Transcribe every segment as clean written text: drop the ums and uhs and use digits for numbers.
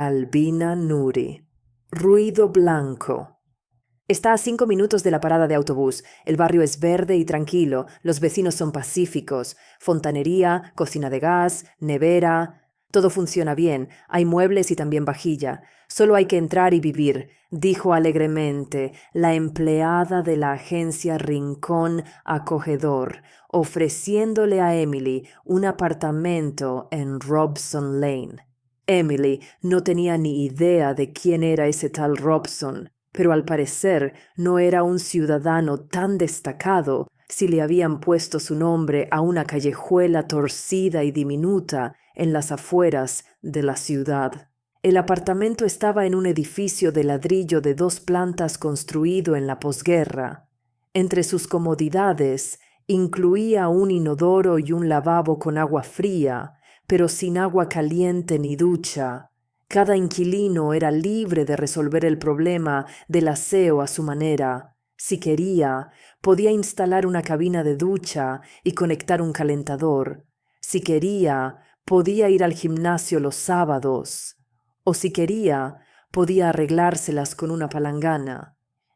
Albina Nuri. Ruido blanco. Está a 5 minutos de la parada de autobús. El barrio es verde y tranquilo. Los vecinos son pacíficos. Fontanería, cocina de gas, nevera. Todo funciona bien. Hay muebles y también vajilla. Solo hay que entrar y vivir, dijo alegremente la empleada de la agencia Rincón Acogedor, ofreciéndole a Emily un apartamento en Robson Lane. Emily no tenía ni idea de quién era ese tal Robson, pero al parecer no era un ciudadano tan destacado si le habían puesto su nombre a una callejuela torcida y diminuta en las afueras de la ciudad. El apartamento estaba en un edificio de ladrillo de 2 plantas construido en la posguerra. Entre sus comodidades incluía un inodoro y un lavabo con agua fría, pero sin agua caliente ni ducha. Cada inquilino era libre de resolver el problema del aseo a su manera. Si quería, podía instalar una cabina de ducha y conectar un calentador. Si quería, podía ir al gimnasio los sábados. O si quería, podía arreglárselas con una palangana.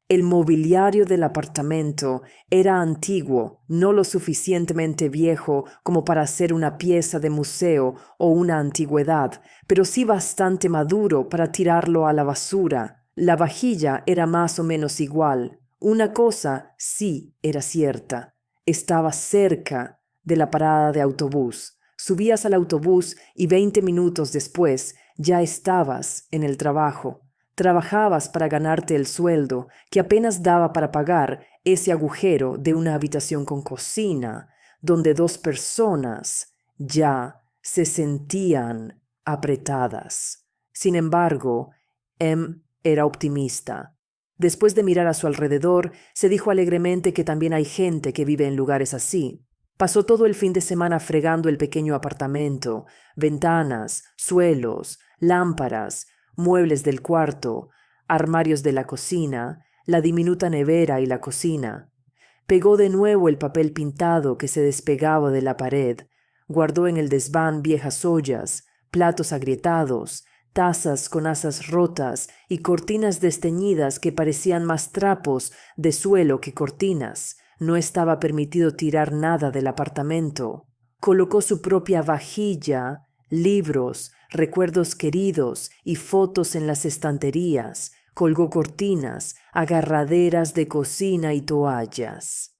El mobiliario del apartamento era antiguo, no lo suficientemente viejo como para ser una pieza de museo o una antigüedad, pero sí bastante maduro para tirarlo a la basura. La vajilla era más o menos igual. Una cosa sí era cierta: estaba cerca de la parada de autobús. Subías al autobús y 20 minutos después ya estabas en el trabajo. Trabajabas para ganarte el sueldo que apenas daba para pagar ese agujero de una habitación con cocina, donde 2 personas ya se sentían apretadas. Sin embargo, era optimista. Después de mirar a su alrededor, se dijo alegremente que también hay gente que vive en lugares así. Pasó todo el fin de semana fregando el pequeño apartamento, ventanas, suelos, lámparas, muebles del cuarto, armarios de la cocina, la diminuta nevera y la cocina. Pegó de nuevo el papel pintado que se despegaba de la pared, guardó en el desván viejas ollas, platos agrietados, tazas con asas rotas y cortinas desteñidas que parecían más trapos de suelo que cortinas. No estaba permitido tirar nada del apartamento. Colocó su propia vajilla, libros, recuerdos queridos y fotos en las estanterías. Colgó cortinas, agarraderas de cocina y toallas.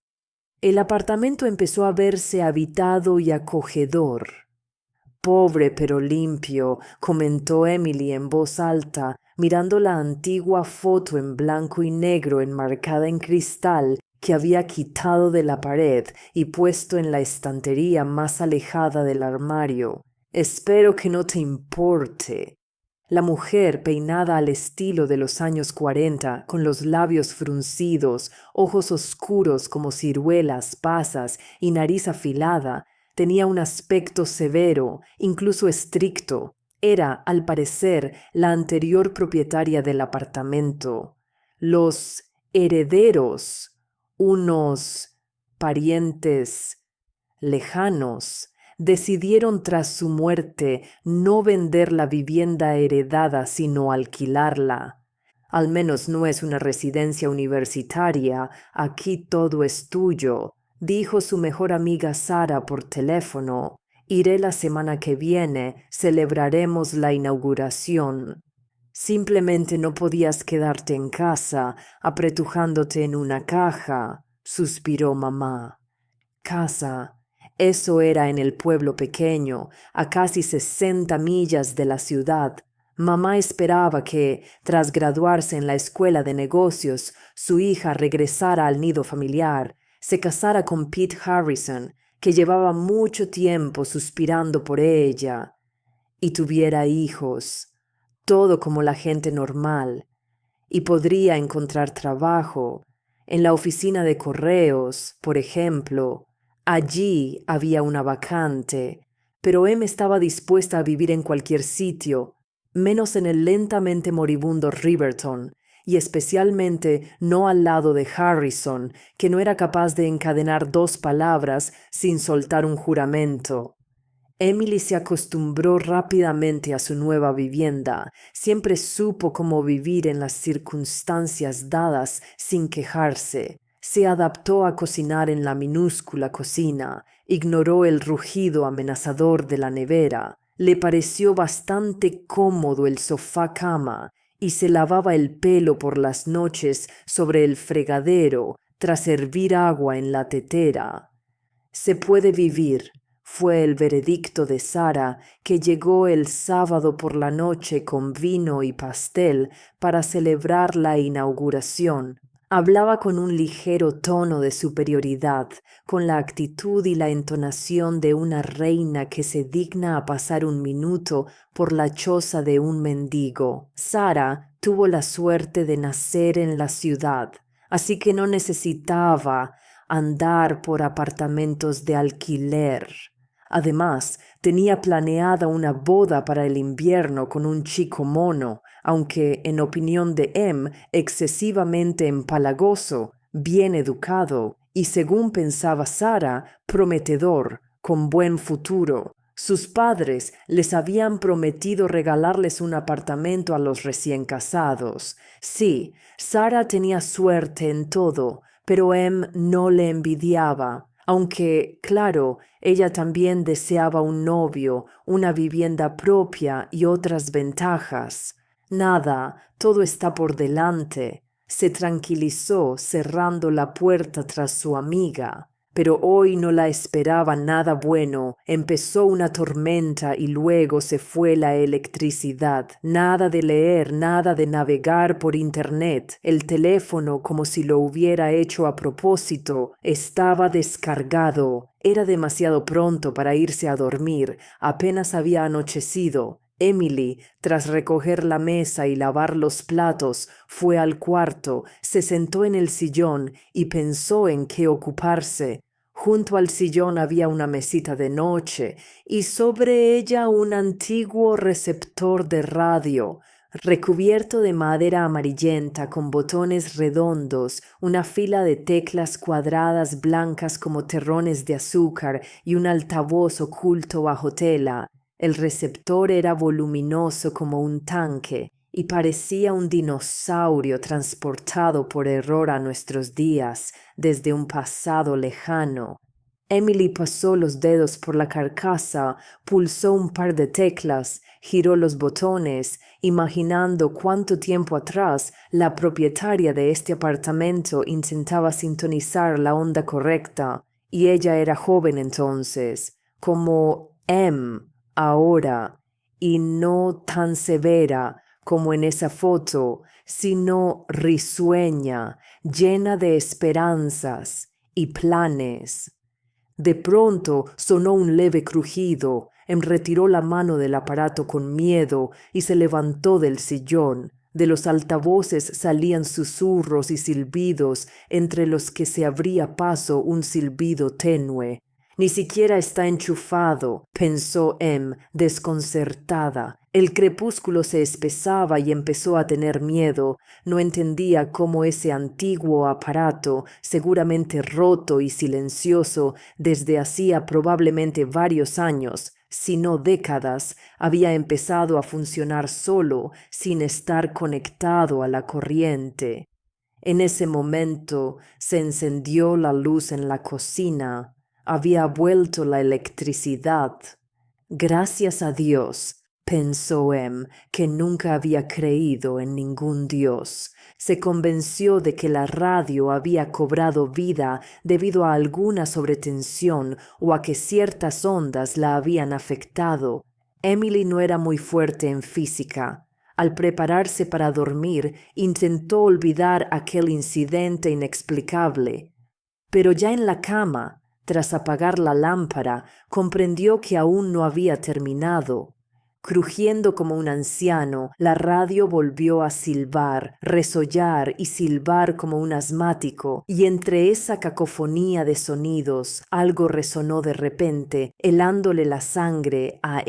El apartamento empezó a verse habitado y acogedor. Pobre pero limpio, comentó Emily en voz alta, mirando la antigua foto en blanco y negro enmarcada en cristal que había quitado de la pared y puesto en la estantería más alejada del armario. Espero que no te importe. La mujer, peinada al estilo de los años 40, con los labios fruncidos, ojos oscuros como ciruelas, pasas y nariz afilada, tenía un aspecto severo, incluso estricto. Era, al parecer, la anterior propietaria del apartamento. Los herederos, unos parientes lejanos, decidieron tras su muerte no vender la vivienda heredada sino alquilarla. Al menos no es una residencia universitaria, aquí todo es tuyo, dijo su mejor amiga Sara por teléfono. Iré la semana que viene, celebraremos la inauguración. Simplemente no podías quedarte en casa, apretujándote en una caja, suspiró mamá. Casa. Eso era en el pueblo pequeño, a casi 60 millas de la ciudad. Mamá esperaba que, tras graduarse en la escuela de negocios, su hija regresara al nido familiar, se casara con Pete Harrison, que llevaba mucho tiempo suspirando por ella, y tuviera hijos, todo como la gente normal, y podría encontrar trabajo en la oficina de correos, por ejemplo. Allí había una vacante, pero Em estaba dispuesta a vivir en cualquier sitio, menos en el lentamente moribundo Riverton, y especialmente no al lado de Harrison, que no era capaz de encadenar 2 palabras sin soltar un juramento. Emily se acostumbró rápidamente a su nueva vivienda. Siempre supo cómo vivir en las circunstancias dadas sin quejarse. Se adaptó a cocinar en la minúscula cocina. Ignoró el rugido amenazador de la nevera. Le pareció bastante cómodo el sofá-cama y se lavaba el pelo por las noches sobre el fregadero tras hervir agua en la tetera. Se puede vivir, fue el veredicto de Sara, que llegó el sábado por la noche con vino y pastel para celebrar la inauguración. Hablaba con un ligero tono de superioridad, con la actitud y la entonación de una reina que se digna a pasar un minuto por la choza de un mendigo. Sara tuvo la suerte de nacer en la ciudad, así que no necesitaba andar por apartamentos de alquiler. Además, tenía planeada una boda para el invierno con un chico mono, aunque, en opinión de excesivamente empalagoso, bien educado y, según pensaba Sara, prometedor, con buen futuro. Sus padres les habían prometido regalarles un apartamento a los recién casados. Sí, Sara tenía suerte en todo, pero no le envidiaba, aunque, claro, ella también deseaba un novio, una vivienda propia y otras ventajas. Nada, todo está por delante. Se tranquilizó cerrando la puerta tras su amiga. Pero hoy no la esperaba nada bueno. Empezó una tormenta y luego se fue la electricidad. Nada de leer, nada de navegar por internet. El teléfono, como si lo hubiera hecho a propósito, estaba descargado. Era demasiado pronto para irse a dormir. Apenas había anochecido. Emily, tras recoger la mesa y lavar los platos, fue al cuarto, se sentó en el sillón y pensó en qué ocuparse. Junto al sillón había una mesita de noche y sobre ella un antiguo receptor de radio, recubierto de madera amarillenta con botones redondos, una fila de teclas cuadradas blancas como terrones de azúcar y un altavoz oculto bajo tela. El receptor era voluminoso como un tanque y parecía un dinosaurio transportado por error a nuestros días desde un pasado lejano. Emily pasó los dedos por la carcasa, pulsó un par de teclas, giró los botones, imaginando cuánto tiempo atrás la propietaria de este apartamento intentaba sintonizar la onda correcta, y ella era joven entonces, como ahora, y no tan severa como en esa foto, sino risueña, llena de esperanzas y planes. De pronto sonó un leve crujido. Retiró la mano del aparato con miedo y se levantó del sillón. De los altavoces salían susurros y silbidos, entre los que se abría paso un silbido tenue. Ni siquiera está enchufado, pensó desconcertada. El crepúsculo se espesaba y empezó a tener miedo. No entendía cómo ese antiguo aparato, seguramente roto y silencioso desde hacía probablemente varios años, si no décadas, había empezado a funcionar solo, sin estar conectado a la corriente. En ese momento se encendió la luz en la cocina. Había vuelto la electricidad. Gracias a Dios, pensó que nunca había creído en ningún Dios. Se convenció de que la radio había cobrado vida debido a alguna sobretensión o a que ciertas ondas la habían afectado. Emily no era muy fuerte en física. Al prepararse para dormir, intentó olvidar aquel incidente inexplicable. Pero ya en la cama, tras apagar la lámpara, comprendió que aún no había terminado. Crujiendo como un anciano, la radio volvió a silbar, resollar y silbar como un asmático, y entre esa cacofonía de sonidos, algo resonó de repente, helándole la sangre a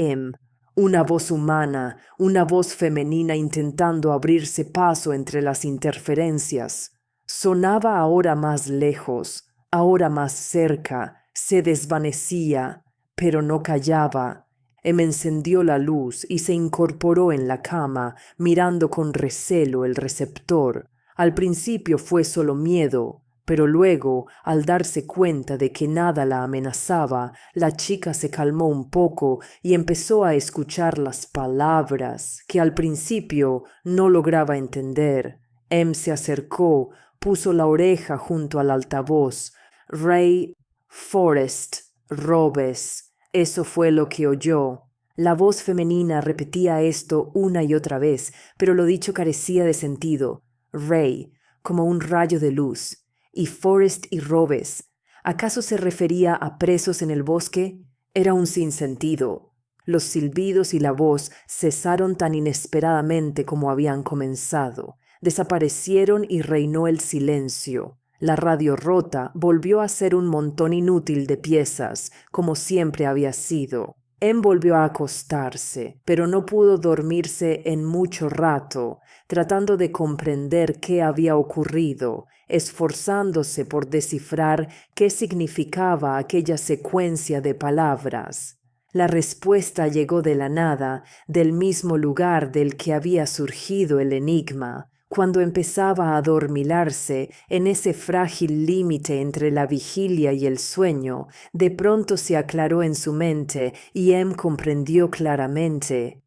Una voz humana, una voz femenina intentando abrirse paso entre las interferencias. Sonaba ahora más lejos, ahora más cerca, se desvanecía, pero no callaba. Em encendió la luz y se incorporó en la cama, mirando con recelo el receptor. Al principio fue solo miedo, pero luego, al darse cuenta de que nada la amenazaba, la chica se calmó un poco y empezó a escuchar las palabras que al principio no lograba entender. Em se acercó, puso la oreja junto al altavoz. Ray Forrest Robes. Eso fue lo que oyó. La voz femenina repetía esto una y otra vez, pero lo dicho carecía de sentido. Ray, como un rayo de luz, y Forrest y Robes. ¿Acaso se refería a presos en el bosque? Era un sinsentido. Los silbidos y la voz cesaron tan inesperadamente como habían comenzado. Desaparecieron y reinó el silencio. La radio rota volvió a ser un montón inútil de piezas, como siempre había sido. Em volvió a acostarse, pero no pudo dormirse en mucho rato, tratando de comprender qué había ocurrido, esforzándose por descifrar qué significaba aquella secuencia de palabras. La respuesta llegó de la nada, del mismo lugar del que había surgido el enigma. Cuando empezaba a adormilarse en ese frágil límite entre la vigilia y el sueño, de pronto se aclaró en su mente y Em comprendió claramente.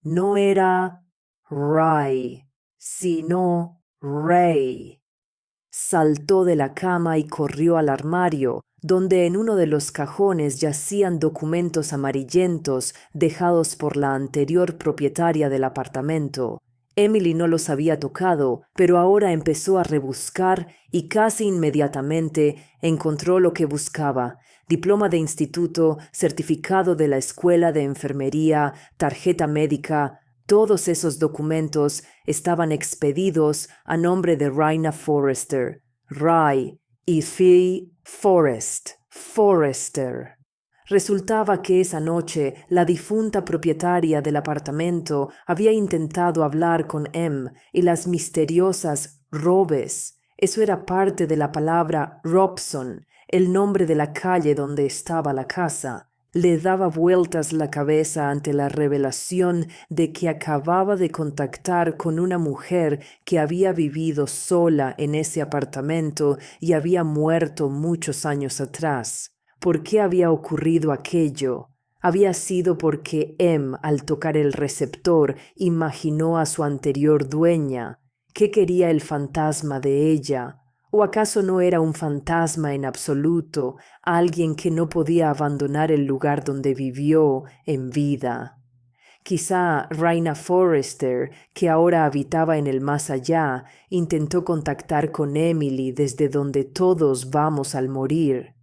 No era Ray, sino Ray. Saltó de la cama y corrió al armario, donde en uno de los cajones yacían documentos amarillentos dejados por la anterior propietaria del apartamento. Emily no los había tocado, pero ahora empezó a rebuscar y casi inmediatamente encontró lo que buscaba: diploma de instituto, certificado de la escuela de enfermería, tarjeta médica. Todos esos documentos estaban expedidos a nombre de Raina Forrester. Ray y Fee Forrester. Resultaba que esa noche la difunta propietaria del apartamento había intentado hablar con Em y las misteriosas Robes. Eso era parte de la palabra Robson, el nombre de la calle donde estaba la casa. Le daba vueltas la cabeza ante la revelación de que acababa de contactar con una mujer que había vivido sola en ese apartamento y había muerto muchos años atrás. ¿Por qué había ocurrido aquello? Había sido porque Em, al tocar el receptor, imaginó a su anterior dueña. ¿Qué quería el fantasma de ella? ¿O acaso no era un fantasma en absoluto, alguien que no podía abandonar el lugar donde vivió en vida? Quizá Raina Forrester, que ahora habitaba en el más allá, intentó contactar con Emily desde donde todos vamos al morir.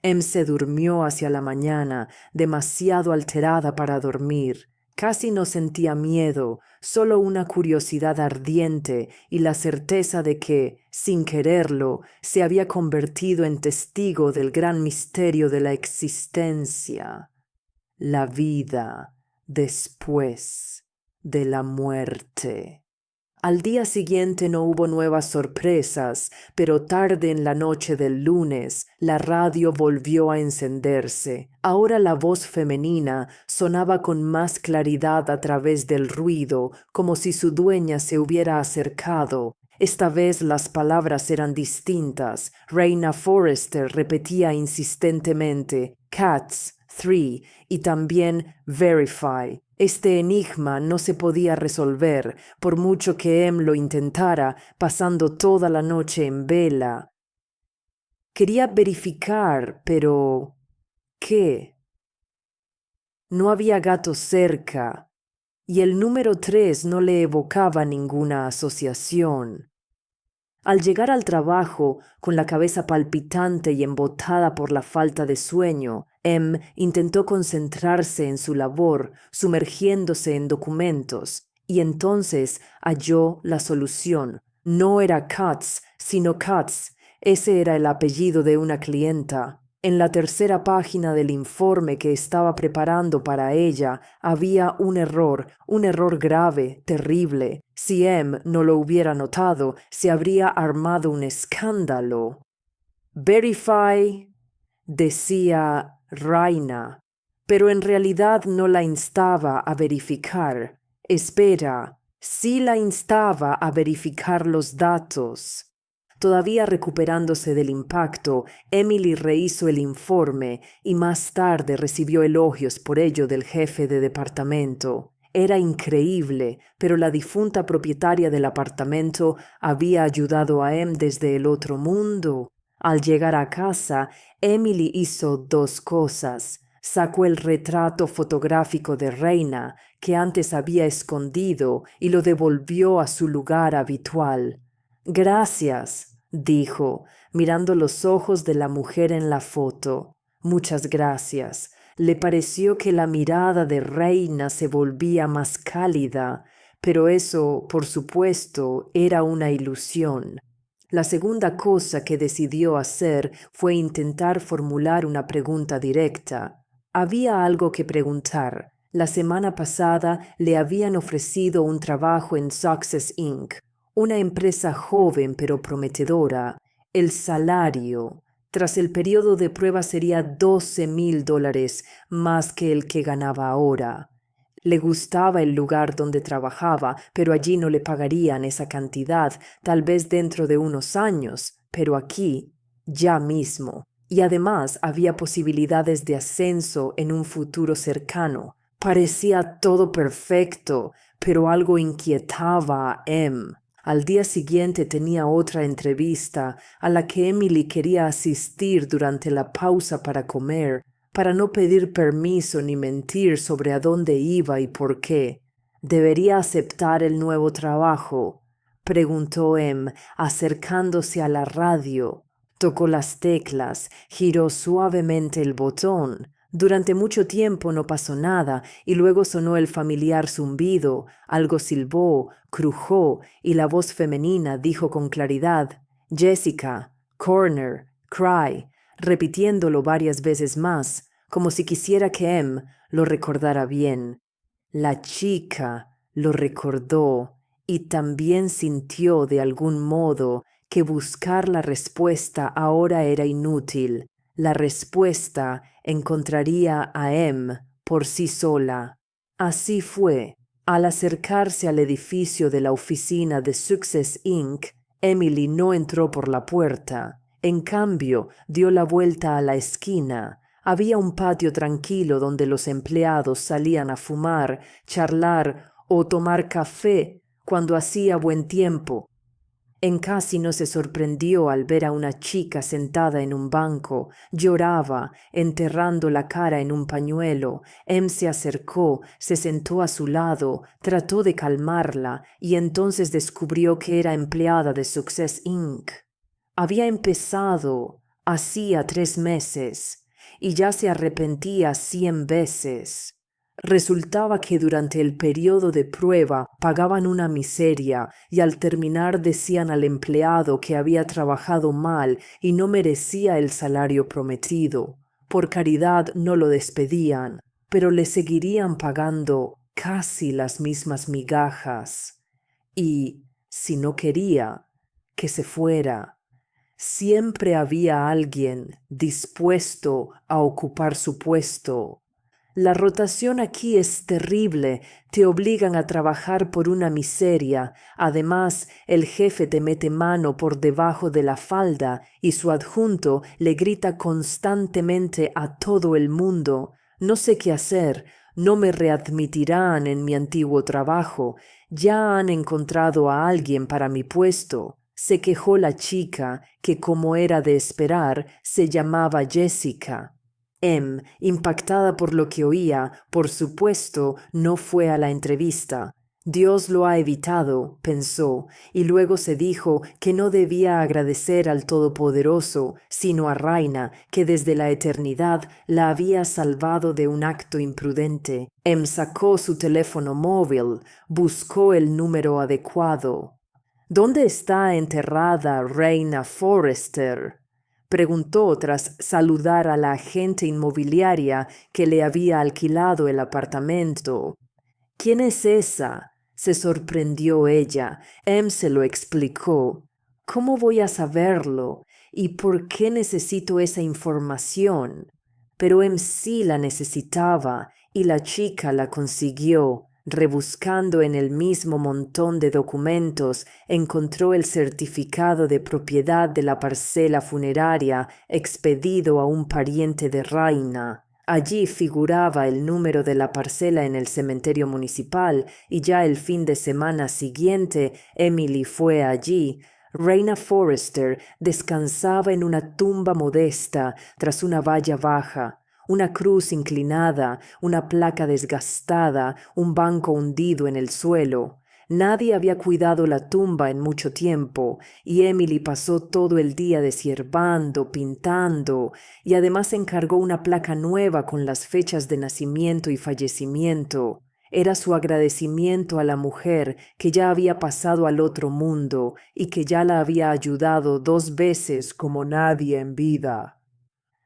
Em se durmió hacia la mañana, demasiado alterada para dormir. Casi no sentía miedo, solo una curiosidad ardiente y la certeza de que, sin quererlo, se había convertido en testigo del gran misterio de la existencia: la vida después de la muerte. Al día siguiente no hubo nuevas sorpresas, pero tarde en la noche del lunes la radio volvió a encenderse. Ahora la voz femenina sonaba con más claridad a través del ruido, como si su dueña se hubiera acercado. Esta vez las palabras eran distintas. Raina Forrester repetía insistentemente "Cats 3" y también "Verify". Este enigma no se podía resolver, por mucho que Em lo intentara, pasando toda la noche en vela. Quería verificar, pero ¿qué? No había gatos cerca, y el número 3 no le evocaba ninguna asociación. Al llegar al trabajo, con la cabeza palpitante y embotada por la falta de sueño, Em intentó concentrarse en su labor, sumergiéndose en documentos, y entonces halló la solución. No era Katz, sino Katz. Ese era el apellido de una clienta. En la tercera página del informe que estaba preparando para ella había un error grave, terrible. Si Em no lo hubiera notado, se habría armado un escándalo. "Verify", decía Raina. pero en realidad no la instaba a verificar. Espera, sí la instaba a verificar los datos. Todavía recuperándose del impacto, Emily rehizo el informe y más tarde recibió elogios por ello del jefe de departamento. Era increíble, pero la difunta propietaria del apartamento había ayudado a Em desde el otro mundo. Al llegar a casa, Emily hizo dos cosas. Sacó el retrato fotográfico de Reina, que antes había escondido, y lo devolvió a su lugar habitual. Gracias, dijo, mirando los ojos de la mujer en la foto. Muchas gracias. Le pareció que la mirada de Reina se volvía más cálida, pero eso, por supuesto, era una ilusión. La segunda cosa que decidió hacer fue intentar formular una pregunta directa. Había algo que preguntar. La semana pasada le habían ofrecido un trabajo en Success Inc., una empresa joven pero prometedora. El salario, tras el periodo de prueba, sería $12,000 más que el que ganaba ahora. Le gustaba el lugar donde trabajaba, pero allí no le pagarían esa cantidad, tal vez dentro de unos años, pero aquí, ya mismo. Y además había posibilidades de ascenso en un futuro cercano. Parecía todo perfecto, pero algo inquietaba a Em. Al día siguiente tenía otra entrevista a la que Emily quería asistir durante la pausa para comer, para no pedir permiso ni mentir sobre a dónde iba y por qué. ¿Debería aceptar el nuevo trabajo?, preguntó Em, acercándose a la radio. Tocó las teclas, giró suavemente el botón. Durante mucho tiempo no pasó nada y luego sonó el familiar zumbido, algo silbó, crujó y la voz femenina dijo con claridad: Jessica, corner, cry, repitiéndolo varias veces más, como si quisiera que Em lo recordara bien. La chica lo recordó y también sintió de algún modo que buscar la respuesta ahora era inútil. La respuesta encontraría a Em por sí sola. Así fue. Al acercarse al edificio de la oficina de Success Inc., Emily no entró por la puerta. En cambio, dio la vuelta a la esquina. Había un patio tranquilo donde los empleados salían a fumar, charlar o tomar café cuando hacía buen tiempo. En casi no se sorprendió al ver a una chica sentada en un banco. Lloraba, enterrando la cara en un pañuelo. Em se acercó, se sentó a su lado, trató de calmarla y entonces descubrió que era empleada de Success Inc. Había empezado hacía 3 meses y ya se arrepentía 100 veces. Resultaba que durante el periodo de prueba pagaban una miseria y al terminar decían al empleado que había trabajado mal y no merecía el salario prometido. Por caridad no lo despedían, pero le seguirían pagando casi las mismas migajas. Y, si no quería, que se fuera. Siempre había alguien dispuesto a ocupar su puesto. La rotación aquí es terrible, te obligan a trabajar por una miseria. Además, el jefe te mete mano por debajo de la falda y su adjunto le grita constantemente a todo el mundo: no sé qué hacer, no me readmitirán en mi antiguo trabajo, ya han encontrado a alguien para mi puesto. Se quejó la chica, que como era de esperar, se llamaba Jessica. Em, impactada por lo que oía, por supuesto, no fue a la entrevista. Dios lo ha evitado, pensó, y luego se dijo que no debía agradecer al Todopoderoso, sino a Raina, que desde la eternidad la había salvado de un acto imprudente. Em sacó su teléfono móvil, buscó el número adecuado. ¿Dónde está enterrada Reina Forrester?, preguntó tras saludar a la agente inmobiliaria que le había alquilado el apartamento. ¿Quién es esa?, se sorprendió ella. Em se lo explicó. ¿Cómo voy a saberlo? ¿Y por qué necesito esa información? Pero sí la necesitaba y la chica la consiguió. Rebuscando en el mismo montón de documentos, encontró el certificado de propiedad de la parcela funeraria expedido a un pariente de Raina. Allí figuraba el número de la parcela en el cementerio municipal y ya el fin de semana siguiente Emily fue allí. Raina Forrester descansaba en una tumba modesta tras una valla baja. Una cruz inclinada, una placa desgastada, un banco hundido en el suelo. Nadie había cuidado la tumba en mucho tiempo, y Emily pasó todo el día deshiervando, pintando, y además encargó una placa nueva con las fechas de nacimiento y fallecimiento. Era su agradecimiento a la mujer que ya había pasado al otro mundo y que ya la había ayudado 2 veces como nadie en vida.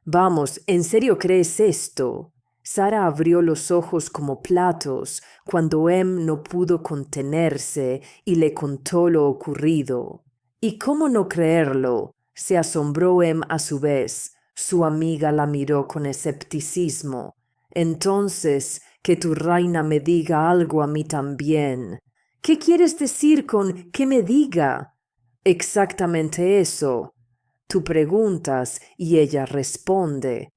Vamos, ¿en serio crees esto? Sara abrió los ojos como platos cuando no pudo contenerse y le contó lo ocurrido. ¿Y cómo no creerlo? Se asombró a su vez. Su amiga la miró con escepticismo. Entonces, que tu reina me diga algo a mí también. ¿Qué quieres decir con que me diga? Exactamente eso. Tú preguntas y ella responde.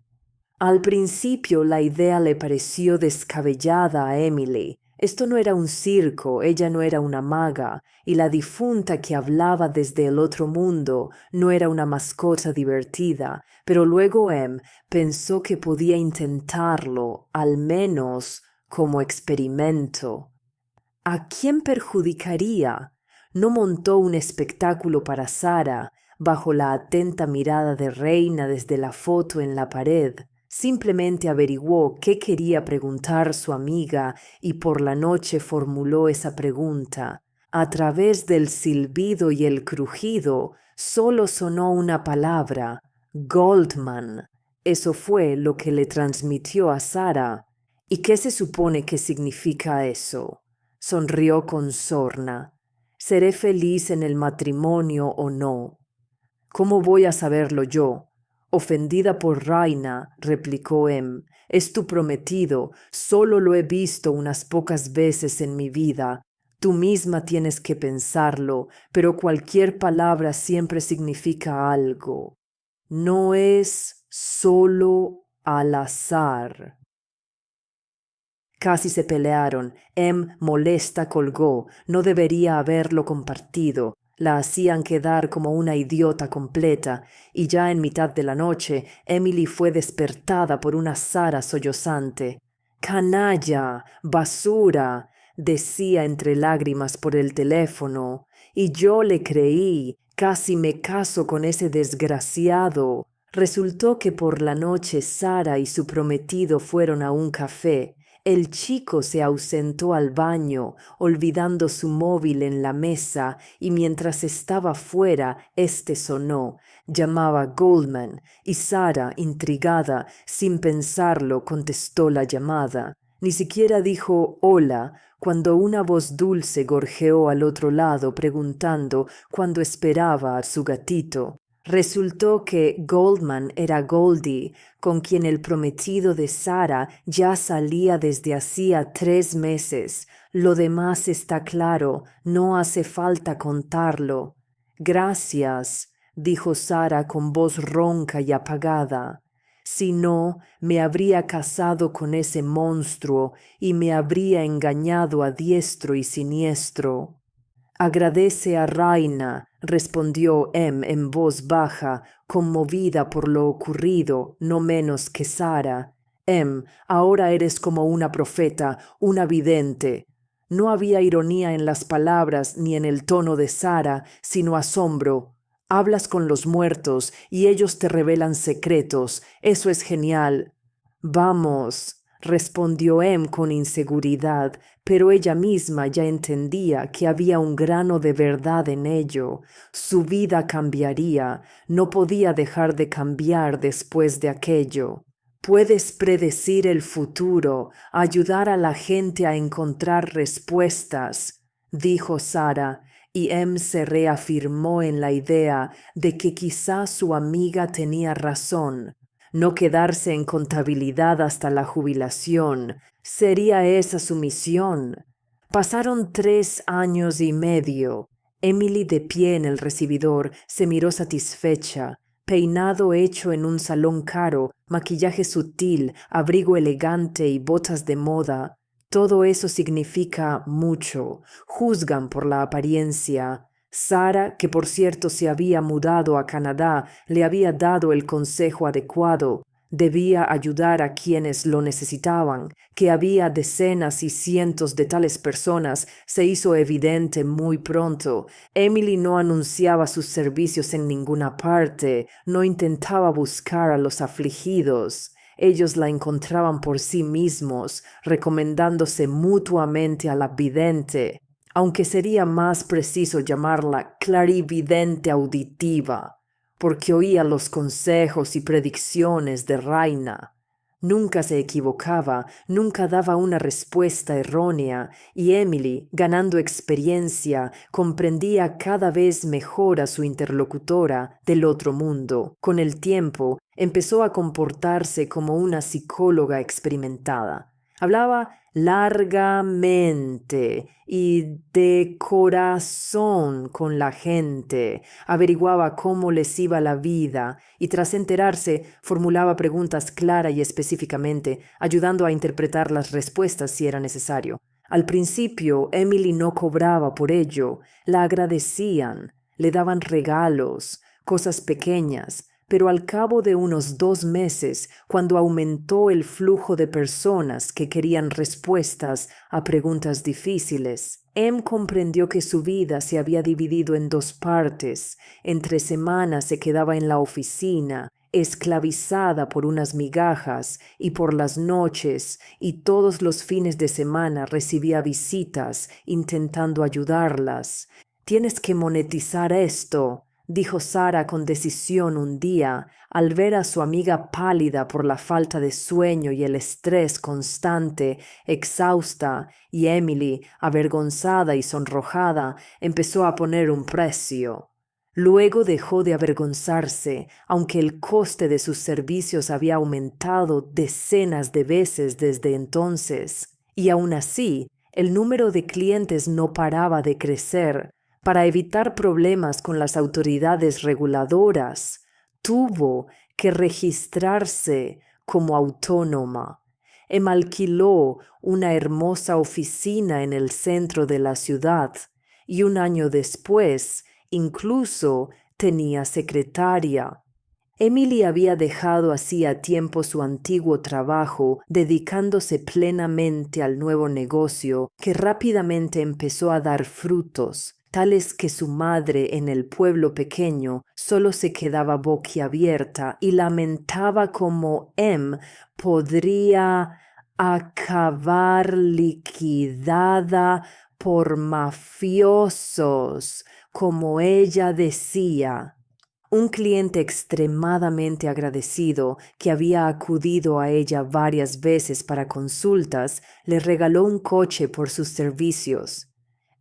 Al principio la idea le pareció descabellada a Emily. Esto no era un circo, ella no era una maga, y la difunta que hablaba desde el otro mundo no era una mascota divertida, pero luego pensó que podía intentarlo, al menos como experimento. ¿A quién perjudicaría? No montó un espectáculo para Sara, bajo la atenta mirada de Reina desde la foto en la pared. Simplemente averiguó qué quería preguntar su amiga y por la noche formuló esa pregunta. A través del silbido y el crujido solo sonó una palabra: Goldman. Eso fue lo que le transmitió a Sara. ¿Y qué se supone que significa eso? Sonrió con sorna. ¿Seré feliz en el matrimonio o no? ¿Cómo voy a saberlo yo? Ofendida por Raina, replicó es tu prometido, solo lo he visto unas pocas veces en mi vida. Tú misma tienes que pensarlo, pero cualquier palabra siempre significa algo. No es solo al azar. Casi se pelearon. Molesta, colgó. No debería haberlo compartido. La hacían quedar como una idiota completa, y ya en mitad de la noche Emily fue despertada por una Sara sollozante. «¡Canalla! ¡Basura!», decía entre lágrimas por el teléfono. «Y yo le creí. Casi me caso con ese desgraciado». Resultó que por la noche Sara y su prometido fueron a un café. El chico se ausentó al baño, olvidando su móvil en la mesa, y mientras estaba fuera, sonó. Llamaba Goldman, y Sara, intrigada, sin pensarlo, contestó la llamada. Ni siquiera dijo hola, cuando una voz dulce gorjeó al otro lado preguntando cuándo esperaba a su gatito. Resultó que Goldman era Goldie, con quien el prometido de Sara ya salía desde hacía 3 meses. Lo demás está claro, no hace falta contarlo. Gracias, dijo Sara con voz ronca y apagada. Si no, me habría casado con ese monstruo y me habría engañado a diestro y siniestro. Agradece a Raina, respondió en voz baja, conmovida por lo ocurrido, no menos que Sara. Ahora eres como una profeta, una vidente. No había ironía en las palabras ni en el tono de Sara, sino asombro. Hablas con los muertos y ellos te revelan secretos. Eso es genial. Vamos, respondió con inseguridad, pero ella misma ya entendía que había un grano de verdad en ello. Su vida cambiaría, no podía dejar de cambiar después de aquello. Puedes predecir el futuro, ayudar a la gente a encontrar respuestas, dijo Sara, y se reafirmó en la idea de que quizá su amiga tenía razón. no quedarse en contabilidad hasta la jubilación. ¿Sería esa su misión? Pasaron 3 años y medio. Emily, de pie en el recibidor, se miró satisfecha. Peinado hecho en un salón caro, maquillaje sutil, abrigo elegante y botas de moda. Todo eso significa mucho. Juzgan por la apariencia. Sara, que por cierto se había mudado a Canadá, le había dado el consejo adecuado. Debía ayudar a quienes lo necesitaban. Que había decenas y cientos de tales personas se hizo evidente muy pronto. Emily no anunciaba sus servicios en ninguna parte, no intentaba buscar a los afligidos. Ellos la encontraban por sí mismos, recomendándose mutuamente a la vidente, aunque sería más preciso llamarla clarividente auditiva, porque oía los consejos y predicciones de Raina. Nunca se equivocaba, nunca daba una respuesta errónea, y Emily, ganando experiencia, comprendía cada vez mejor a su interlocutora del otro mundo. Con el tiempo, empezó a comportarse como una psicóloga experimentada. Hablaba largamente y de corazón con la gente, averiguaba cómo les iba la vida y tras enterarse formulaba preguntas clara y específicamente, ayudando a interpretar las respuestas si era necesario. Al principio, Emily no cobraba por ello, la agradecían, le daban regalos, cosas pequeñas, pero al cabo de unos 2 meses, cuando aumentó el flujo de personas que querían respuestas a preguntas difíciles, Em comprendió que su vida se había dividido en 2 partes. Entre semanas se quedaba en la oficina, esclavizada por unas migajas, y por las noches y todos los fines de semana recibía visitas intentando ayudarlas. «Tienes que monetizar esto», dijo Sara con decisión un día, al ver a su amiga pálida por la falta de sueño y el estrés constante, exhausta, y Emily, avergonzada y sonrojada, empezó a poner un precio. Luego dejó de avergonzarse, aunque el coste de sus servicios había aumentado decenas de veces desde entonces. Y aún así, el número de clientes no paraba de crecer. Para evitar problemas con las autoridades reguladoras, tuvo que registrarse como autónoma. Em alquiló una hermosa oficina en el centro de la ciudad y 1 año después incluso tenía secretaria. Emily había dejado hacía tiempo su antiguo trabajo, dedicándose plenamente al nuevo negocio que rápidamente empezó a dar frutos, tales que su madre en el pueblo pequeño solo se quedaba boquiabierta y lamentaba cómo Em podría acabar liquidada por mafiosos, como ella decía. Un cliente extremadamente agradecido que había acudido a ella varias veces para consultas le regaló un coche por sus servicios.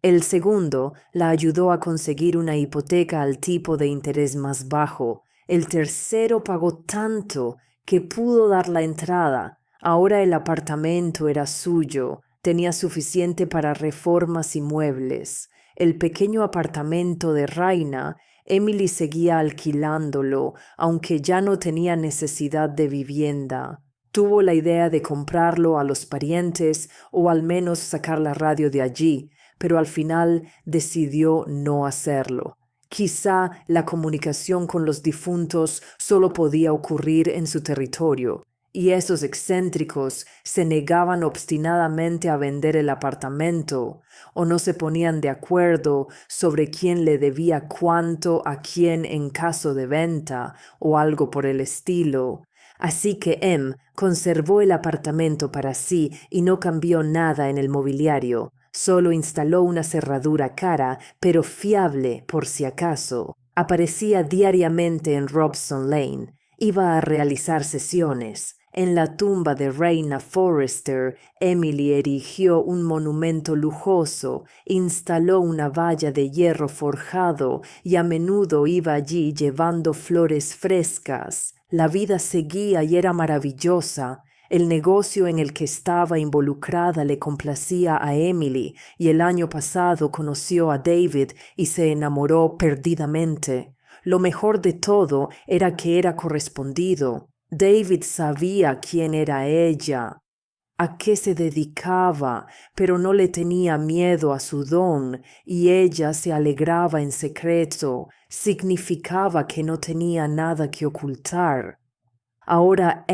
El segundo la ayudó a conseguir una hipoteca al tipo de interés más bajo. El tercero pagó tanto que pudo dar la entrada. Ahora el apartamento era suyo, tenía suficiente para reformas y muebles. El pequeño apartamento de Raina, Emily seguía alquilándolo, aunque ya no tenía necesidad de vivienda. Tuvo la idea de comprarlo a los parientes o al menos sacar la radio de allí, pero al final decidió no hacerlo. Quizá la comunicación con los difuntos solo podía ocurrir en su territorio, y esos excéntricos se negaban obstinadamente a vender el apartamento, o no se ponían de acuerdo sobre quién le debía cuánto a quién en caso de venta, o algo por el estilo. Así que Em conservó el apartamento para sí y no cambió nada en el mobiliario. Solo instaló una cerradura cara, pero fiable por si acaso. Aparecía diariamente en Robson Lane. Iba a realizar sesiones. En la tumba de Raina Forrester, Emily erigió un monumento lujoso, instaló una valla de hierro forjado y a menudo iba allí llevando flores frescas. La vida seguía y era maravillosa. El negocio en el que estaba involucrada le complacía a Emily y el año pasado conoció a David y se enamoró perdidamente. Lo mejor de todo era que era correspondido. David sabía quién era ella, a qué se dedicaba, pero no le tenía miedo a su don, y ella se alegraba en secreto. Significaba que no tenía nada que ocultar. Ahora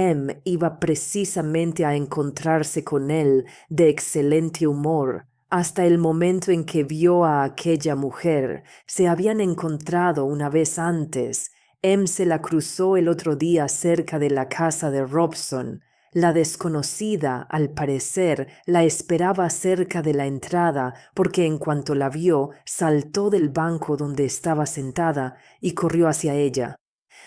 iba precisamente a encontrarse con él de excelente humor. Hasta el momento en que vio a aquella mujer, se habían encontrado una vez antes. Se la cruzó el otro día cerca de la casa de Robson. La desconocida, al parecer, la esperaba cerca de la entrada porque en cuanto la vio, saltó del banco donde estaba sentada y corrió hacia ella.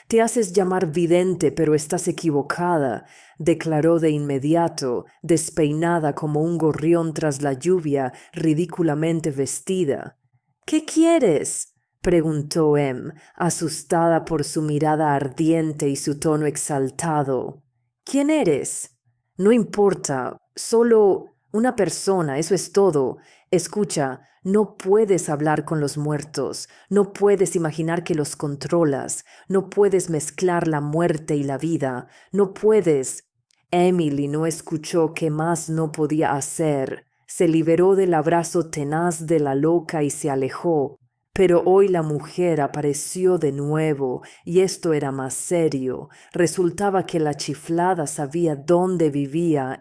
«Te haces llamar vidente, pero estás equivocada», declaró de inmediato, despeinada como un gorrión tras la lluvia, ridículamente vestida. «¿Qué quieres?», preguntó asustada por su mirada ardiente y su tono exaltado. «¿Quién eres?». «No importa, solo una persona, eso es todo. Escucha, no puedes hablar con los muertos, no puedes imaginar que los controlas, no puedes mezclar la muerte y la vida, no puedes». Emily no escuchó qué más no podía hacer. Se liberó del abrazo tenaz de la loca y se alejó. Pero hoy la mujer apareció de nuevo, y esto era más serio. Resultaba que la chiflada sabía dónde vivía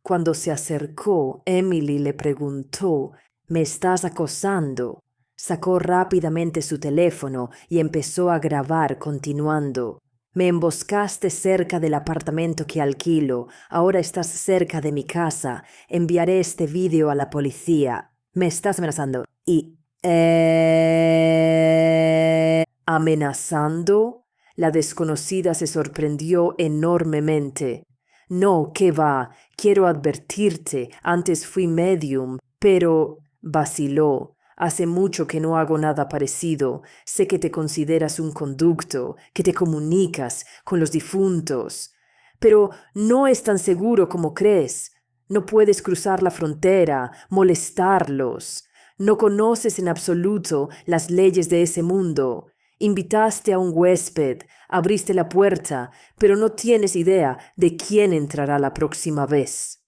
Cuando se acercó, Emily le preguntó: «¿Me estás acosando?». Sacó rápidamente su teléfono y empezó a grabar, continuando: «Me emboscaste cerca del apartamento que alquilo. Ahora estás cerca de mi casa. Enviaré este vídeo a la policía. Me estás amenazando». Y ¿amenazando? La desconocida se sorprendió enormemente. «No, ¿qué va? Quiero advertirte, antes fui medium, pero…» vaciló. «Hace mucho que no hago nada parecido. Sé que te consideras un conducto, que te comunicas con los difuntos. Pero no es tan seguro como crees. No puedes cruzar la frontera, molestarlos. No conoces en absoluto las leyes de ese mundo. Invitaste a un huésped, abriste la puerta, pero no tienes idea de quién entrará la próxima vez».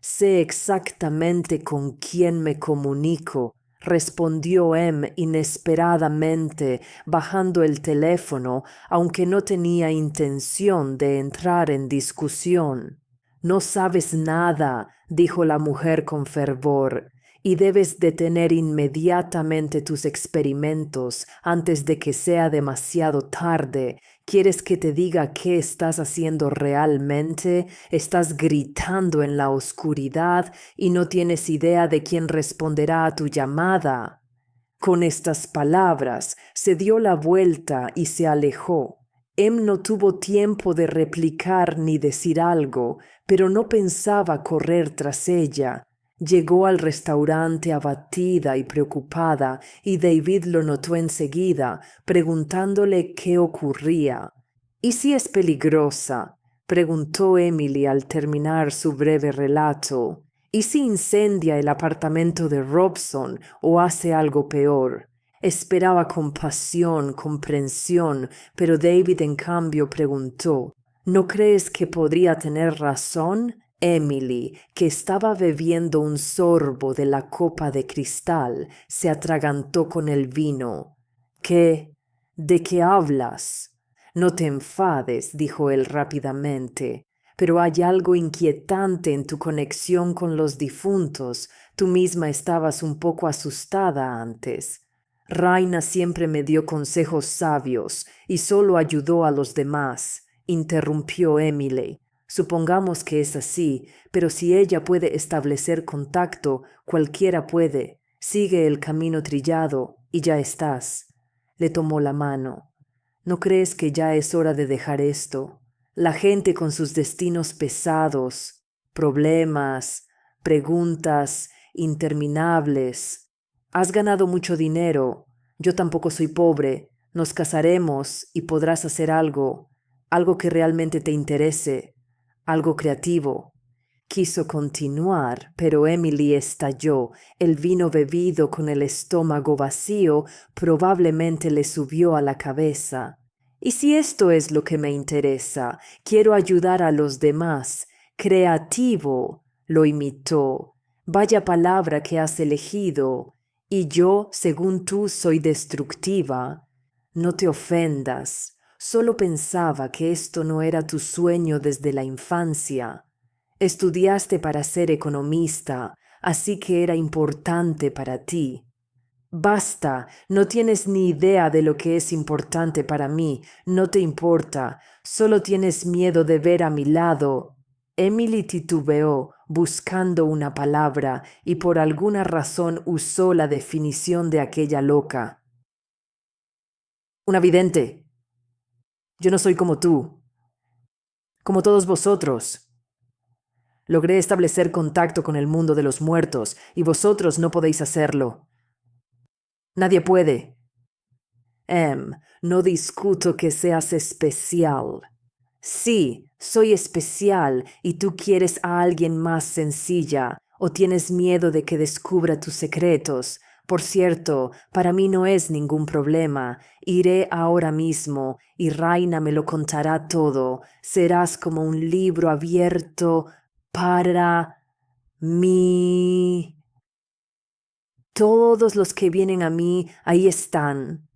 «Sé exactamente con quién me comunico», respondió inesperadamente, bajando el teléfono, aunque no tenía intención de entrar en discusión. «No sabes nada», dijo la mujer con fervor, «y debes detener inmediatamente tus experimentos antes de que sea demasiado tarde. ¿Quieres que te diga qué estás haciendo realmente? Estás gritando en la oscuridad y no tienes idea de quién responderá a tu llamada». Con estas palabras se dio la vuelta y se alejó. No tuvo tiempo de replicar ni decir algo, pero no pensaba correr tras ella. Llegó al restaurante abatida y preocupada, y David lo notó enseguida, preguntándole qué ocurría. «¿Y si es peligrosa?», preguntó Emily al terminar su breve relato. «¿Y si incendia el apartamento de Robson o hace algo peor?». Esperaba compasión, comprensión, pero David en cambio preguntó: «¿No crees que podría tener razón?». Emily, que estaba bebiendo un sorbo de la copa de cristal, se atragantó con el vino. «¿Qué? ¿De qué hablas?». «No te enfades», dijo él rápidamente, «pero hay algo inquietante en tu conexión con los difuntos. Tú misma estabas un poco asustada antes». «Raina siempre me dio consejos sabios y solo ayudó a los demás», interrumpió Emily. «Supongamos que es así, pero si ella puede establecer contacto, cualquiera puede. Sigue el camino trillado y ya estás». Le tomó la mano. «¿No crees que ya es hora de dejar esto? La gente con sus destinos pesados, problemas, preguntas interminables. Has ganado mucho dinero. Yo tampoco soy pobre. Nos casaremos y podrás hacer algo. algo que realmente te interese, algo creativo. Quiso continuar, pero Emily estalló. El vino bebido con el estómago vacío probablemente le subió a la cabeza. ¿Y si esto es lo que me interesa? Quiero ayudar a los demás. Creativo, lo imitó. Vaya palabra que has elegido. Y yo, según tú, soy destructiva. No te ofendas. Solo pensaba que esto no era tu sueño desde la infancia. Estudiaste para ser economista, así que era importante para ti. Basta, no tienes ni idea de lo que es importante para mí, no te importa, solo tienes miedo de ver a mi lado. Emily titubeó, buscando una palabra, y por alguna razón usó la definición de aquella loca. Una vidente. Yo no soy como tú, como todos vosotros. Logré establecer contacto con el mundo de los muertos, y vosotros no podéis hacerlo. Nadie puede. No discuto que seas especial. Sí, soy especial, y tú quieres a alguien más sencilla, o tienes miedo de que descubra tus secretos. Por cierto, para mí no es ningún problema. Iré ahora mismo, y Raina me lo contará todo. Serás como un libro abierto para mí. Todos los que vienen a mí, ahí están.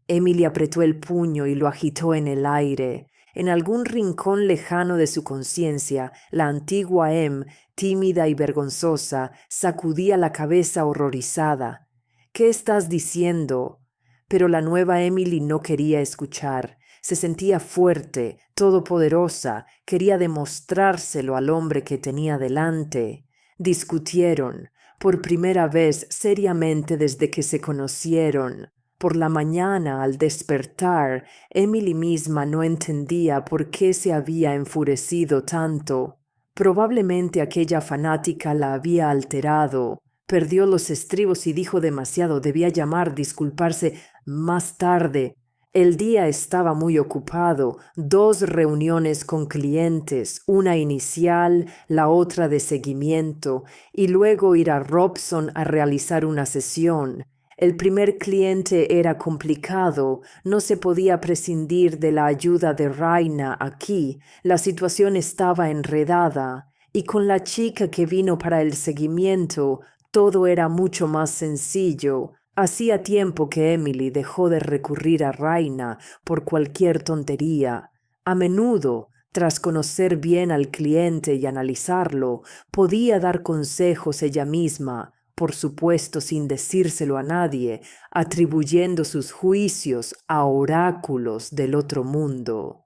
Emily apretó el puño y lo agitó en el aire. En algún rincón lejano de su conciencia, la antigua Em, tímida y vergonzosa, sacudía la cabeza horrorizada. ¿Qué estás diciendo? Pero la nueva Emily no quería escuchar. Se sentía fuerte, todopoderosa, quería demostrárselo al hombre que tenía delante. Discutieron, por primera vez seriamente desde que se conocieron. Por la mañana, al despertar, Emily misma no entendía por qué se había enfurecido tanto. Probablemente aquella fanática la había alterado. Perdió los estribos y dijo demasiado. Debía llamar, disculparse más tarde. El día estaba muy ocupado, 2 reuniones con clientes, una inicial, la otra de seguimiento, y luego ir a Robson a realizar una sesión. El primer cliente era complicado, no se podía prescindir de la ayuda de Raina aquí, la situación estaba enredada, y con la chica que vino para el seguimiento, todo era mucho más sencillo. Hacía tiempo que Emily dejó de recurrir a Raina por cualquier tontería. A menudo, tras conocer bien al cliente y analizarlo, podía dar consejos ella misma, por supuesto sin decírselo a nadie, atribuyendo sus juicios a oráculos del otro mundo.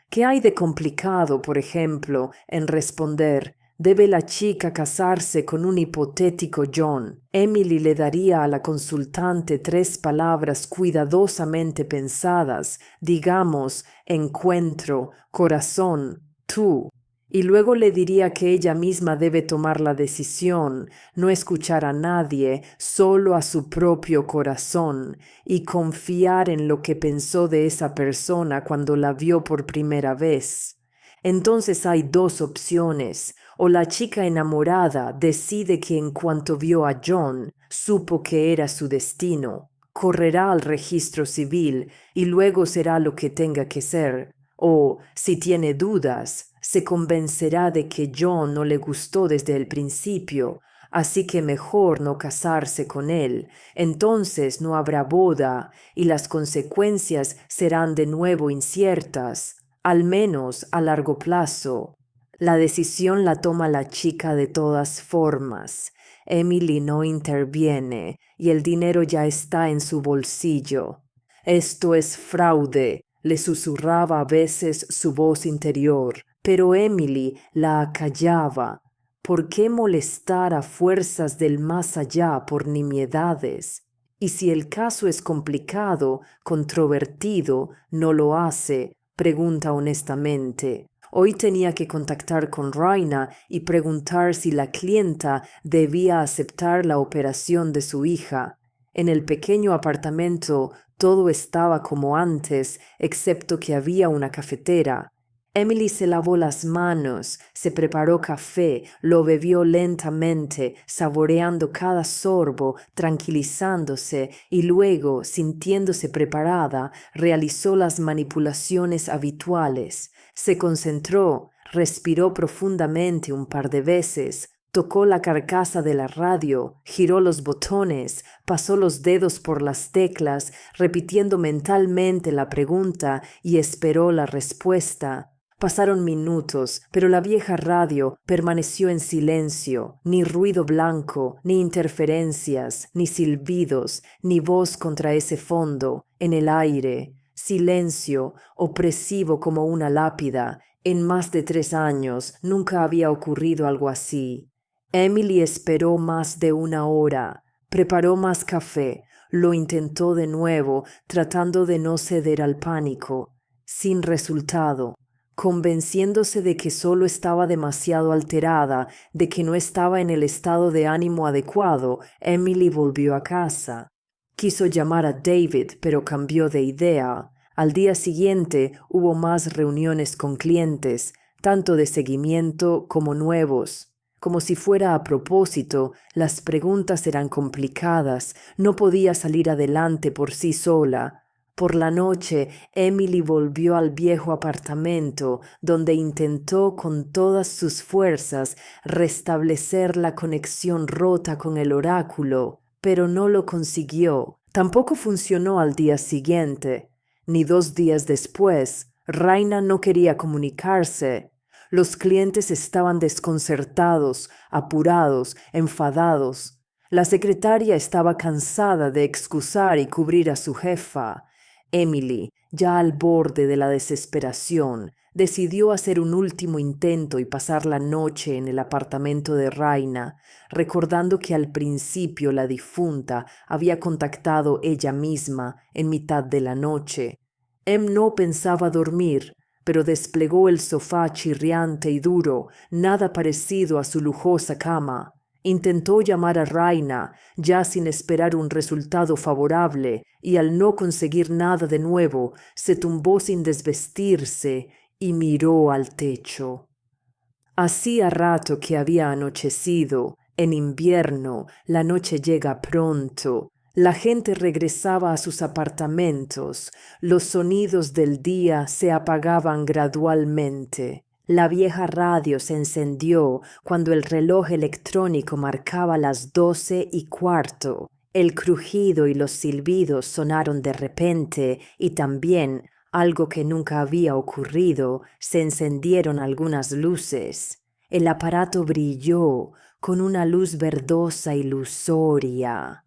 ¿Qué hay de complicado, por ejemplo, en responder: ¿debe la chica casarse con un hipotético John? Emily le daría a la consultante 3 palabras cuidadosamente pensadas, digamos, encuentro, corazón, tú. Y luego le diría que ella misma debe tomar la decisión, no escuchar a nadie, solo a su propio corazón, y confiar en lo que pensó de esa persona cuando la vio por primera vez. Entonces hay 2 opciones: o la chica enamorada decide que en cuanto vio a John, supo que era su destino, correrá al registro civil y luego será lo que tenga que ser. O, si tiene dudas, se convencerá de que John no le gustó desde el principio, así que mejor no casarse con él. Entonces no habrá boda y las consecuencias serán de nuevo inciertas, al menos a largo plazo. La decisión la toma la chica de todas formas. Emily no interviene y el dinero ya está en su bolsillo. Esto es fraude, le susurraba a veces su voz interior, pero Emily la acallaba. ¿Por qué molestar a fuerzas del más allá por nimiedades? Y si el caso es complicado, controvertido, no lo hace, pregunta honestamente. Hoy tenía que contactar con Raina y preguntar si la clienta debía aceptar la operación de su hija. En el pequeño apartamento todo estaba como antes, excepto que había una cafetera. Emily se lavó las manos, se preparó café, lo bebió lentamente, saboreando cada sorbo, tranquilizándose, y luego, sintiéndose preparada, realizó las manipulaciones habituales. Se concentró, respiró profundamente un par de veces, tocó la carcasa de la radio, giró los botones, pasó los dedos por las teclas, repitiendo mentalmente la pregunta y esperó la respuesta. Pasaron minutos, pero la vieja radio permaneció en silencio, ni ruido blanco, ni interferencias, ni silbidos, ni voz contra ese fondo, en el aire. Silencio, opresivo como una lápida. En más de 3 años nunca había ocurrido algo así. Emily esperó más de 1 hora, preparó más café, lo intentó de nuevo, tratando de no ceder al pánico, sin resultado. Convenciéndose de que solo estaba demasiado alterada, de que no estaba en el estado de ánimo adecuado, Emily volvió a casa. Quiso llamar a David, pero cambió de idea. Al día siguiente hubo más reuniones con clientes, tanto de seguimiento como nuevos. Como si fuera a propósito, las preguntas eran complicadas, no podía salir adelante por sí sola. Por la noche, Emily volvió al viejo apartamento, donde intentó con todas sus fuerzas restablecer la conexión rota con el oráculo, pero no lo consiguió. Tampoco funcionó al día siguiente, ni 2 días después. Raina no quería comunicarse. Los clientes estaban desconcertados, apurados, enfadados. La secretaria estaba cansada de excusar y cubrir a su jefa. Emily, ya al borde de la desesperación, decidió hacer un último intento y pasar la noche en el apartamento de Raina, recordando que al principio la difunta había contactado ella misma en mitad de la noche. No pensaba dormir, pero desplegó el sofá chirriante y duro, nada parecido a su lujosa cama. Intentó llamar a Raina, ya sin esperar un resultado favorable, y al no conseguir nada de nuevo, se tumbó sin desvestirse y miró al techo. Hacía rato que había anochecido. En invierno, la noche llega pronto. La gente regresaba a sus apartamentos. Los sonidos del día se apagaban gradualmente. La vieja radio se encendió cuando el reloj electrónico marcaba las 12:15. El crujido y los silbidos sonaron de repente y también, algo que nunca había ocurrido, se encendieron algunas luces. El aparato brilló con una luz verdosa ilusoria.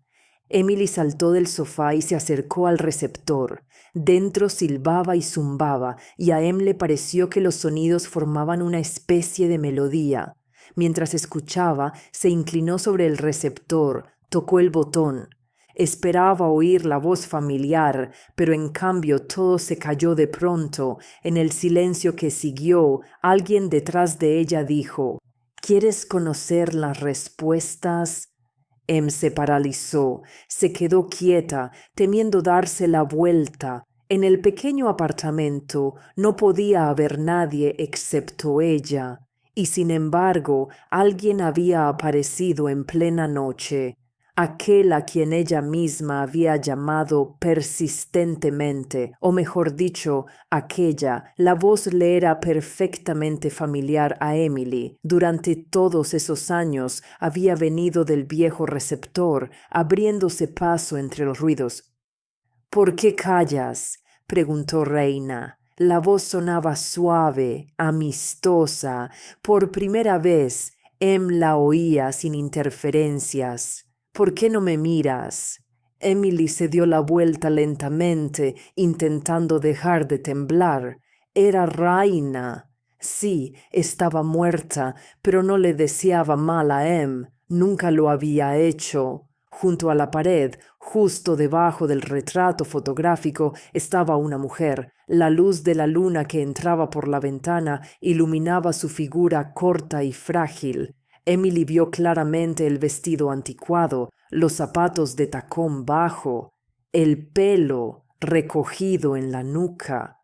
Emily saltó del sofá y se acercó al receptor. Dentro silbaba y zumbaba, y a le pareció que los sonidos formaban una especie de melodía. Mientras escuchaba, se inclinó sobre el receptor, tocó el botón. Esperaba oír la voz familiar, pero en cambio todo se calló de pronto. En el silencio que siguió, alguien detrás de ella dijo: ¿Quieres conocer las respuestas? Se paralizó, se quedó quieta, temiendo darse la vuelta. En el pequeño apartamento no podía haber nadie excepto ella, y sin embargo alguien había aparecido en plena noche, aquel a quien ella misma había llamado persistentemente, o mejor dicho, aquella. La voz le era perfectamente familiar a Emily. Durante todos esos años había venido del viejo receptor, abriéndose paso entre los ruidos. «¿Por qué callas?», preguntó Raina. La voz sonaba suave, amistosa. Por primera vez, la oía sin interferencias. «¿Por qué no me miras?». Emily se dio la vuelta lentamente, intentando dejar de temblar. Era Raina. Sí, estaba muerta, pero no le deseaba mal a nunca lo había hecho. Junto a la pared, justo debajo del retrato fotográfico, estaba una mujer. La luz de la luna que entraba por la ventana iluminaba su figura corta y frágil. Emily vio claramente el vestido anticuado, los zapatos de tacón bajo, el pelo recogido en la nuca.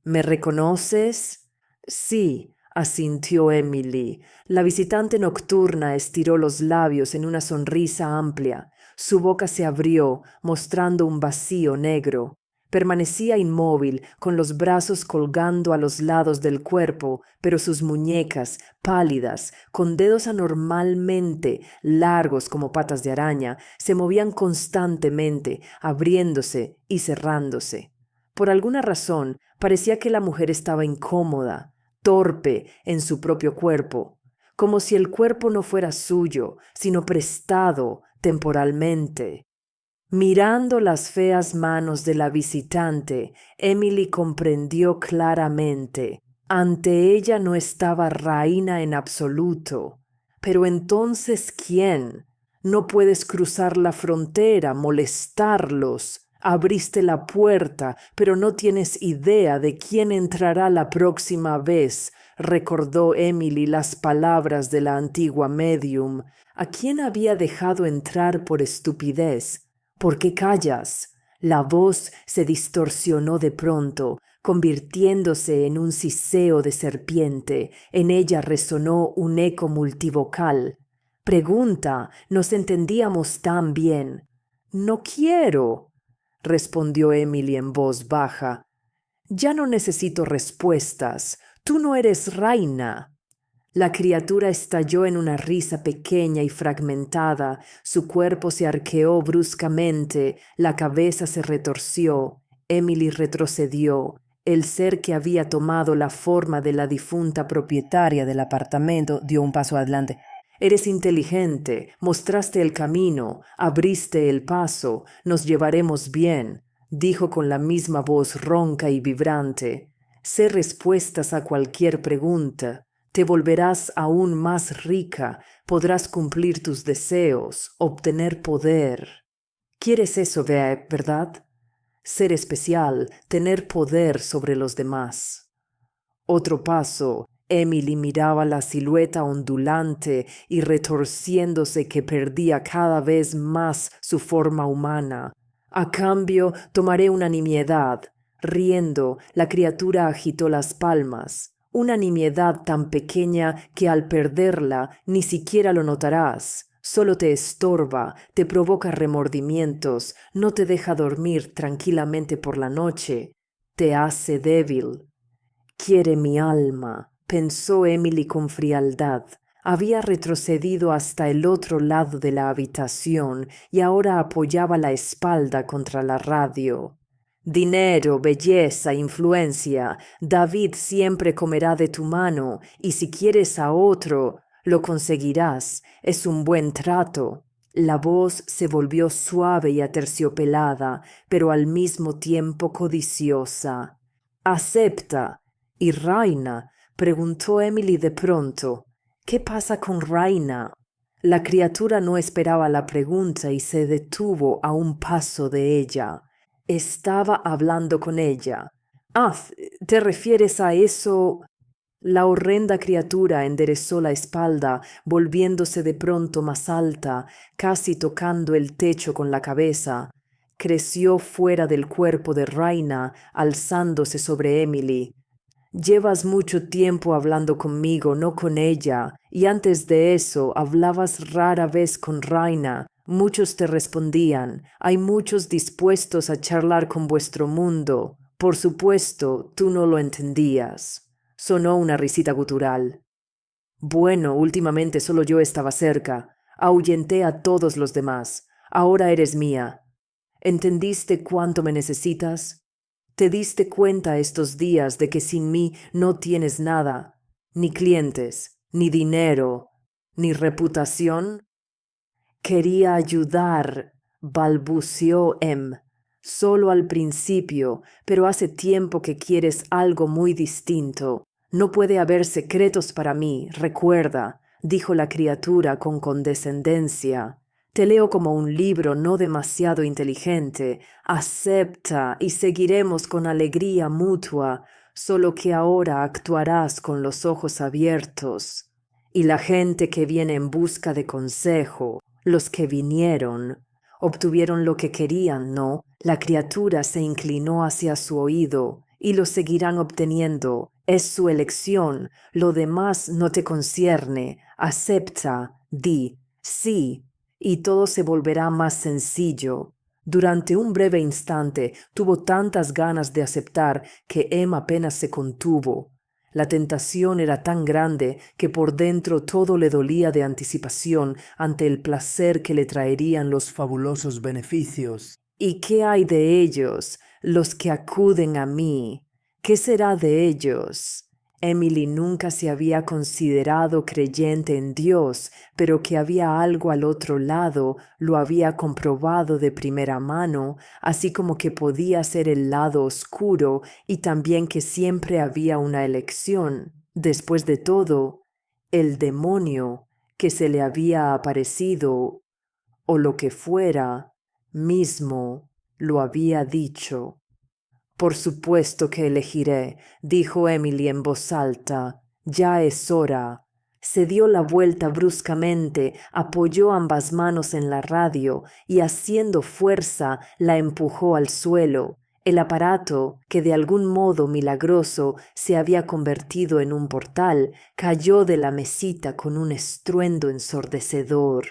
¿Me reconoces? Sí, asintió Emily. La visitante nocturna estiró los labios en una sonrisa amplia. Su boca se abrió, mostrando un vacío negro. Permanecía inmóvil, con los brazos colgando a los lados del cuerpo, pero sus muñecas, pálidas, con dedos anormalmente largos como patas de araña, se movían constantemente, abriéndose y cerrándose. Por alguna razón, parecía que la mujer estaba incómoda, torpe en su propio cuerpo, como si el cuerpo no fuera suyo, sino prestado temporalmente. Mirando las feas manos de la visitante, Emily comprendió claramente. Ante ella no estaba Raina en absoluto. Pero entonces, ¿quién? No puedes cruzar la frontera, molestarlos. Abriste la puerta, pero no tienes idea de quién entrará la próxima vez, recordó Emily las palabras de la antigua medium. ¿A quién había dejado entrar por estupidez? ¿Por qué callas? La voz se distorsionó de pronto, convirtiéndose en un siseo de serpiente. En ella resonó un eco multivocal. Pregunta, nos entendíamos tan bien. No quiero, respondió Emily en voz baja. Ya no necesito respuestas. Tú no eres Raina. La criatura estalló en una risa pequeña y fragmentada, su cuerpo se arqueó bruscamente, la cabeza se retorció, Emily retrocedió. El ser que había tomado la forma de la difunta propietaria del apartamento dio un paso adelante. Eres inteligente, mostraste el camino, abriste el paso, nos llevaremos bien, dijo con la misma voz ronca y vibrante. Sé respuestas a cualquier pregunta. Te volverás aún más rica, podrás cumplir tus deseos, obtener poder. ¿Quieres eso, verdad? Ser especial, tener poder sobre los demás. Otro paso. Emily miraba la silueta ondulante y retorciéndose que perdía cada vez más su forma humana. A cambio, tomaré una nimiedad. Riendo, la criatura agitó las palmas. Una nimiedad tan pequeña que al perderla ni siquiera lo notarás. Solo te estorba, te provoca remordimientos, no te deja dormir tranquilamente por la noche, te hace débil. Quiere mi alma, pensó Emily con frialdad. Había retrocedido hasta el otro lado de la habitación y ahora apoyaba la espalda contra la radio. Dinero, belleza, influencia. David siempre comerá de tu mano, y si quieres a otro, lo conseguirás. Es un buen trato. La voz se volvió suave y aterciopelada, pero al mismo tiempo codiciosa. Acepta. ¿Y Raina? Preguntó Emily de pronto. ¿Qué pasa con Raina? La criatura no esperaba la pregunta y se detuvo a un paso de ella. Estaba hablando con ella. Ah, ¿te refieres a eso? La horrenda criatura enderezó la espalda, volviéndose de pronto más alta, casi tocando el techo con la cabeza. Creció fuera del cuerpo de Raina, alzándose sobre Emily. Llevas mucho tiempo hablando conmigo, no con ella, y antes de eso hablabas rara vez con Raina. Muchos te respondían, hay muchos dispuestos a charlar con vuestro mundo. Por supuesto, tú no lo entendías. Sonó una risita gutural. Bueno, últimamente solo yo estaba cerca. Ahuyenté a todos los demás. Ahora eres mía. ¿Entendiste cuánto me necesitas? ¿Te diste cuenta estos días de que sin mí no tienes nada? Ni clientes, ni dinero, ni reputación. Quería ayudar, balbuceó solo al principio, pero hace tiempo que quieres algo muy distinto. No puede haber secretos para mí, recuerda, dijo la criatura con condescendencia. Te leo como un libro no demasiado inteligente. Acepta y seguiremos con alegría mutua, solo que ahora actuarás con los ojos abiertos. Y la gente que viene en busca de consejo, Los que vinieron obtuvieron lo que querían, ¿no? La criatura se inclinó hacia su oído y lo seguirán obteniendo. Es su elección. Lo demás no te concierne. Acepta, di, sí, y todo se volverá más sencillo. Durante un breve instante tuvo tantas ganas de aceptar que Em apenas se contuvo. La tentación era tan grande que por dentro todo le dolía de anticipación ante el placer que le traerían los fabulosos beneficios. ¿Y qué hay de ellos, los que acuden a mí? ¿Qué será de ellos? Emily nunca se había considerado creyente en Dios, pero que había algo al otro lado lo había comprobado de primera mano, así como que podía ser el lado oscuro y también que siempre había una elección. Después de todo, el demonio que se le había aparecido, o lo que fuera, mismo lo había dicho. Por supuesto que elegiré, dijo Emily en voz alta. Ya es hora. Se dio la vuelta bruscamente, apoyó ambas manos en la radio y haciendo fuerza la empujó al suelo. El aparato, que de algún modo milagroso se había convertido en un portal, cayó de la mesita con un estruendo ensordecedor.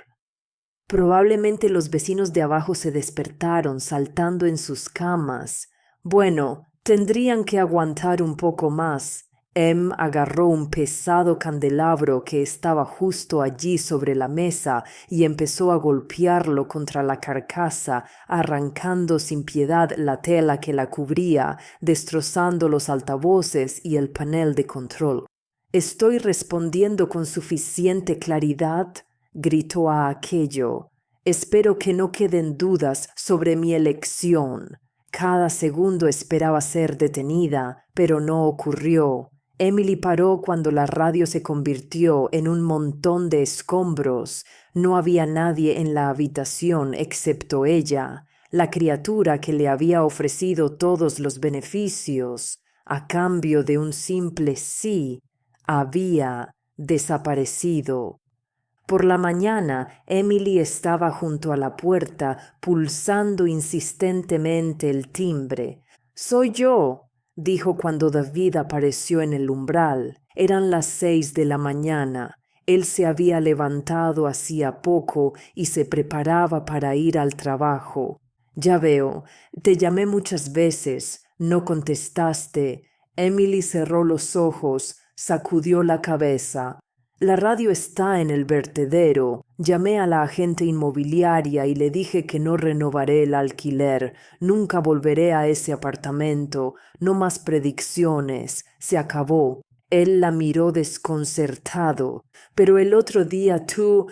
Probablemente los vecinos de abajo se despertaron saltando en sus camas. Bueno, tendrían que aguantar un poco más. Em agarró un pesado candelabro que estaba justo allí sobre la mesa y empezó a golpearlo contra la carcasa, arrancando sin piedad la tela que la cubría, destrozando los altavoces y el panel de control. ¿Estoy respondiendo con suficiente claridad?, gritó a aquello. Espero que no queden dudas sobre mi elección. Cada segundo esperaba ser detenida, pero no ocurrió. Emily paró cuando la radio se convirtió en un montón de escombros. No había nadie en la habitación excepto ella, la criatura que le había ofrecido todos los beneficios, a cambio de un simple sí, había desaparecido. Por la mañana, Emily estaba junto a la puerta, pulsando insistentemente el timbre. «Soy yo», dijo cuando David apareció en el umbral. Eran las 6 de la mañana. Él se había levantado hacía poco y se preparaba para ir al trabajo. «Ya veo, te llamé muchas veces, no contestaste». Emily cerró los ojos, sacudió la cabeza. «La radio está en el vertedero. Llamé a la agente inmobiliaria y le dije que no renovaré el alquiler. Nunca volveré a ese apartamento. No más predicciones. Se acabó». Él la miró desconcertado. «Pero el otro día tú...»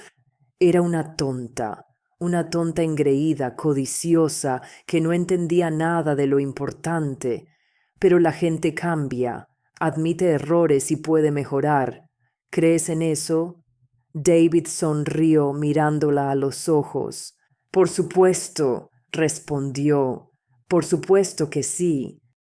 Era una tonta engreída, codiciosa, que no entendía nada de lo importante. Pero la gente cambia, admite errores y puede mejorar. ¿Crees en eso? David sonrió mirándola a los ojos. Por supuesto, respondió. Por supuesto que sí.